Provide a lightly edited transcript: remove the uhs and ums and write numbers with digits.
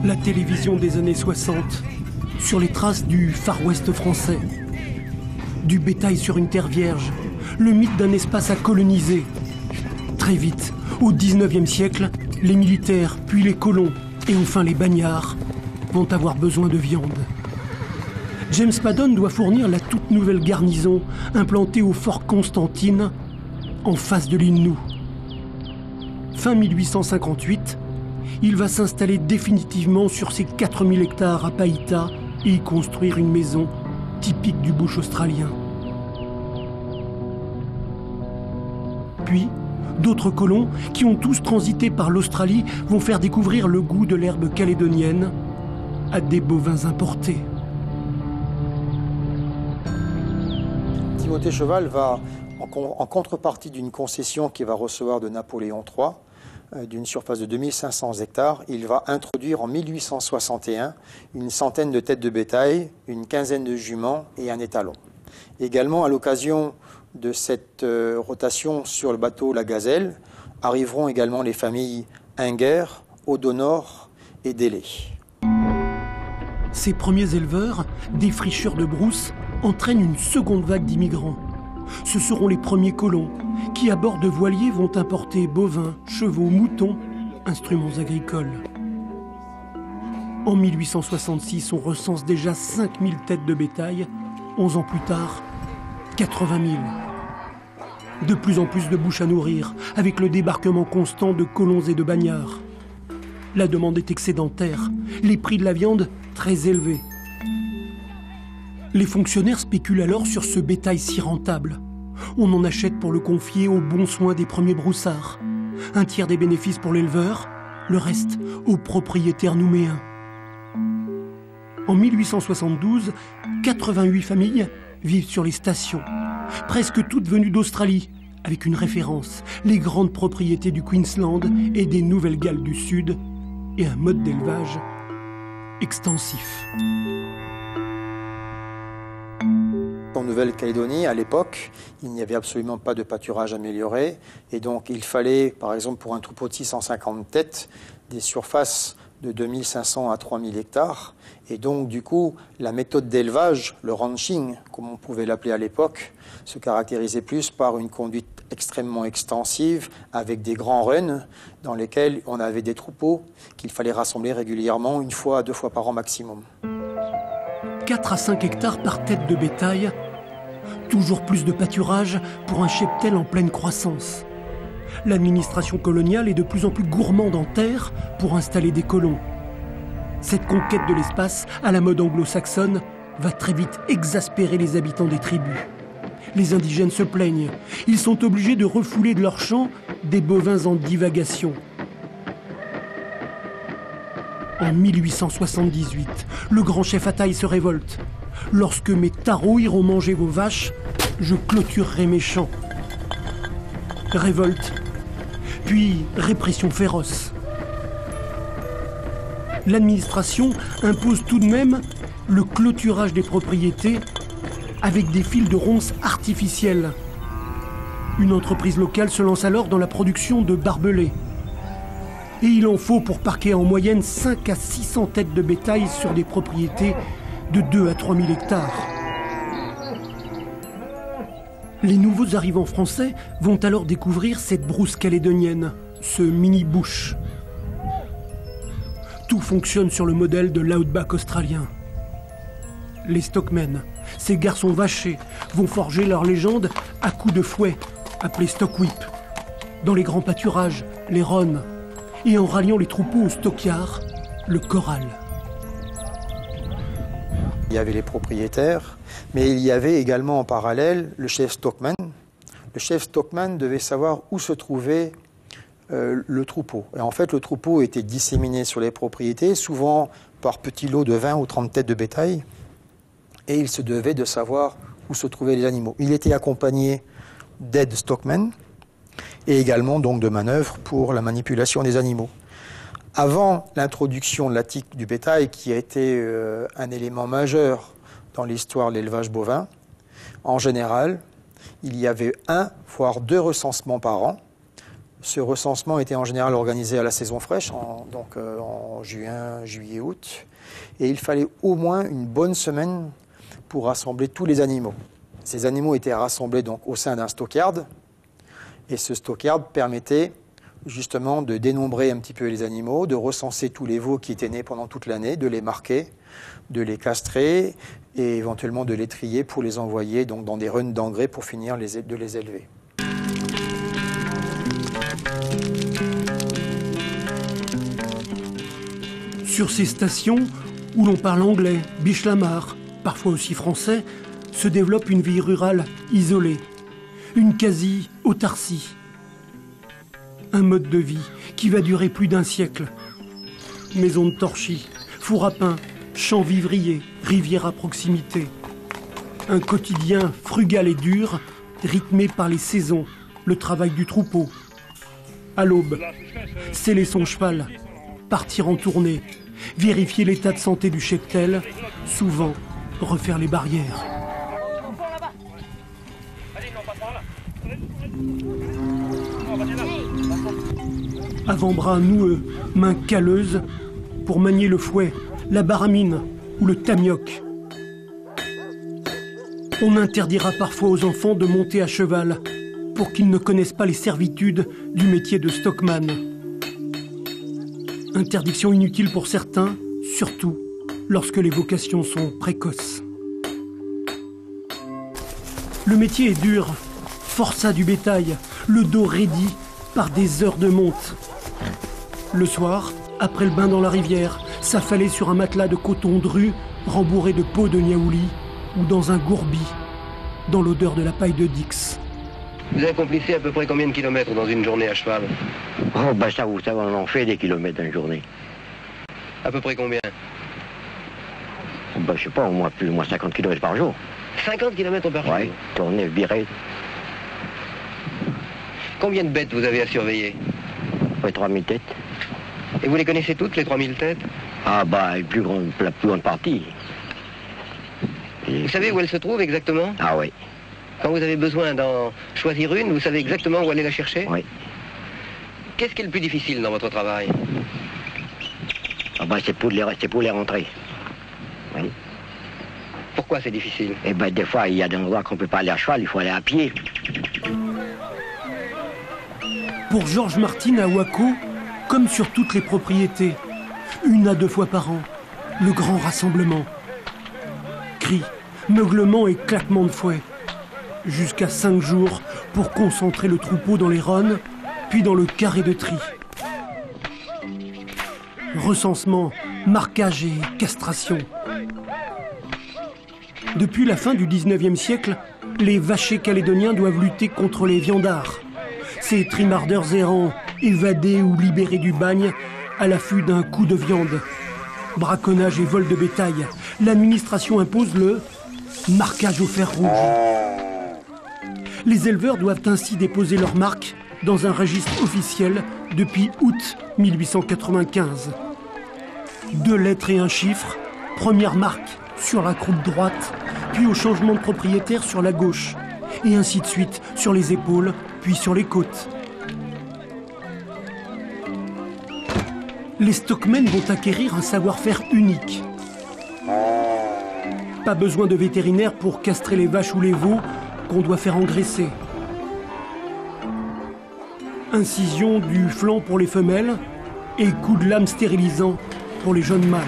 La télévision des années 60, sur les traces du Far West français. Du bétail sur une terre vierge, le mythe d'un espace à coloniser. Très vite, au 19e siècle, les militaires, puis les colons, et enfin les bagnards, vont avoir besoin de viande. James Madden doit fournir la toute nouvelle garnison implantée au fort Constantine, en face de l'île Nou. Fin 1858, il va s'installer définitivement sur ses 4000 hectares à Païta et y construire une maison typique du bush australien. Puis, d'autres colons, qui ont tous transité par l'Australie, vont faire découvrir le goût de l'herbe calédonienne à des bovins importés. Timothée Cheval va, en contrepartie d'une concession qu'il va recevoir de Napoléon III, d'une surface de 2500 hectares, il va introduire en 1861 une centaine de têtes de bétail, une quinzaine de juments et un étalon. Également, à l'occasion de cette rotation sur le bateau La Gazelle, arriveront également les familles Inger, O'Donnor et Délé. Ces premiers éleveurs, défricheurs de brousse, entraînent une seconde vague d'immigrants. Ce seront les premiers colons qui, à bord de voiliers, vont importer bovins, chevaux, moutons, instruments agricoles. En 1866, on recense déjà 5000 têtes de bétail. 11 ans plus tard, 80 000. De plus en plus de bouches à nourrir, avec le débarquement constant de colons et de bagnards. La demande est excédentaire, les prix de la viande très élevés. Les fonctionnaires spéculent alors sur ce bétail si rentable. On en achète pour le confier aux bons soins des premiers broussards. Un tiers des bénéfices pour l'éleveur, le reste aux propriétaires nouméens. En 1872, 88 familles vivent sur les stations, presque toutes venues d'Australie, avec une référence, les grandes propriétés du Queensland et des Nouvelles-Galles du Sud, et un mode d'élevage extensif. En Nouvelle-Calédonie, à l'époque, il n'y avait absolument pas de pâturage amélioré, et donc il fallait, par exemple, pour un troupeau de 650 têtes, des surfaces de 2500 à 3000 hectares. Et donc, du coup, la méthode d'élevage, le ranching, comme on pouvait l'appeler à l'époque, se caractérisait plus par une conduite extrêmement extensive, avec des grands runs, dans lesquels on avait des troupeaux qu'il fallait rassembler régulièrement, 1 fois à 2 fois par an maximum. 4 à 5 hectares par tête de bétail, toujours plus de pâturage pour un cheptel en pleine croissance. L'administration coloniale est de plus en plus gourmande en terre pour installer des colons. Cette conquête de l'espace, à la mode anglo-saxonne, va très vite exaspérer les habitants des tribus. Les indigènes se plaignent. Ils sont obligés de refouler de leurs champs des bovins en divagation. En 1878, le grand chef Ataï se révolte. Lorsque mes tarots iront manger vos vaches, je clôturerai mes champs. Révolte, puis répression féroce. L'administration impose tout de même le clôturage des propriétés avec des fils de ronces artificiels. Une entreprise locale se lance alors dans la production de barbelés. Et il en faut pour parquer en moyenne 5 à 600 têtes de bétail sur des propriétés de 2 à 3000 hectares. Les nouveaux arrivants français vont alors découvrir cette brousse calédonienne, ce mini-bush. Tout fonctionne sur le modèle de l'outback australien. Les stockmen, ces garçons vachés, vont forger leur légende à coups de fouet, appelés stock whip. Dans les grands pâturages, les runs, et en ralliant les troupeaux au stockyard, le corral. Il y avait les propriétaires, mais il y avait également en parallèle le chef stockman. Le chef stockman devait savoir où se trouvait le troupeau. Et en fait, le troupeau était disséminé sur les propriétés, souvent par petits lots de 20 ou 30 têtes de bétail, et il se devait de savoir où se trouvaient les animaux. Il était accompagné d'aides stockmen, et également donc de manœuvres pour la manipulation des animaux. Avant l'introduction de la tique du bétail, qui a été un élément majeur dans l'histoire de l'élevage bovin, en général, il y avait 1 voire 2 recensements par an. Ce recensement était en général organisé à la saison fraîche, donc en juin, juillet, août. Et il fallait au moins une bonne semaine pour rassembler tous les animaux. Ces animaux étaient rassemblés donc au sein d'un stockyard. Et ce stockyard permettait justement de dénombrer un petit peu les animaux, de recenser tous les veaux qui étaient nés pendant toute l'année, de les marquer, de les castrer et éventuellement de les trier pour les envoyer donc dans des runs d'engrais pour finir de les élever. Sur ces stations, où l'on parle anglais, biche-la-mar, parfois aussi français, se développe une vie rurale isolée, une quasi-autarcie. Un mode de vie qui va durer plus d'1 siècle. Maisons de torchis, four à pain, champs vivriers, rivières à proximité. Un quotidien frugal et dur, rythmé par les saisons, le travail du troupeau. À l'aube, sceller son cheval, partir en tournée, vérifier l'état de santé du cheptel, souvent refaire les barrières. Avant-bras noueux, mains calleuses, pour manier le fouet, la baramine ou le tamioc. On interdira parfois aux enfants de monter à cheval pour qu'ils ne connaissent pas les servitudes du métier de stockman. Interdiction inutile pour certains, surtout lorsque les vocations sont précoces. Le métier est dur, forçat du bétail, le dos raidi par des heures de monte. Le soir, après le bain dans la rivière, s'affaler sur un matelas de coton dru rembourré de peau de niaouli ou dans un gourbi, dans l'odeur de la paille de Dix. Vous accomplissez à peu près combien de kilomètres dans une journée à cheval? Oh, bah ça, vous savez, on en fait des kilomètres dans une journée. À peu près combien? Bah, je sais pas, au moins plus ou moins 50 km par jour. 50 km par jour? Oui, tourner, virer. Combien de bêtes vous avez à surveiller? Ouais, 3000 têtes. Et vous les connaissez toutes, les 3000 têtes? Ah bah, la plus grande partie. Vous savez où elles se trouvent exactement? Ah oui. Quand vous avez besoin d'en choisir une, vous savez exactement où aller la chercher? Oui. Qu'est-ce qui est le plus difficile dans votre travail? Ah bah, c'est pour les rentrer. Oui. Pourquoi c'est difficile? Eh ben, des fois, il y a des endroits qu'on ne peut pas aller à cheval, il faut aller à pied. Pour Georges Martin à Waco, comme sur toutes les propriétés, 1 à 2 fois par an, le grand rassemblement. Cris, meuglements et claquements de fouet. Jusqu'à 5 jours pour concentrer le troupeau dans les rônes, puis dans le carré de tri. Recensement, marquage et castration. Depuis la fin du 19e siècle, les vachers calédoniens doivent lutter contre les viandards. Ces trimardeurs errants, évadés ou libérés du bagne, à l'affût d'un coup de viande. Braconnage et vol de bétail, l'administration impose le marquage au fer rouge. Les éleveurs doivent ainsi déposer leur marque dans un registre officiel depuis août 1895. 2 lettres et un chiffre, première marque sur la croupe droite, puis au changement de propriétaire sur la gauche, et ainsi de suite sur les épaules, puis sur les côtes. Les stockmen vont acquérir un savoir-faire unique. Pas besoin de vétérinaire pour castrer les vaches ou les veaux qu'on doit faire engraisser. Incision du flanc pour les femelles et coup de lame stérilisant pour les jeunes mâles.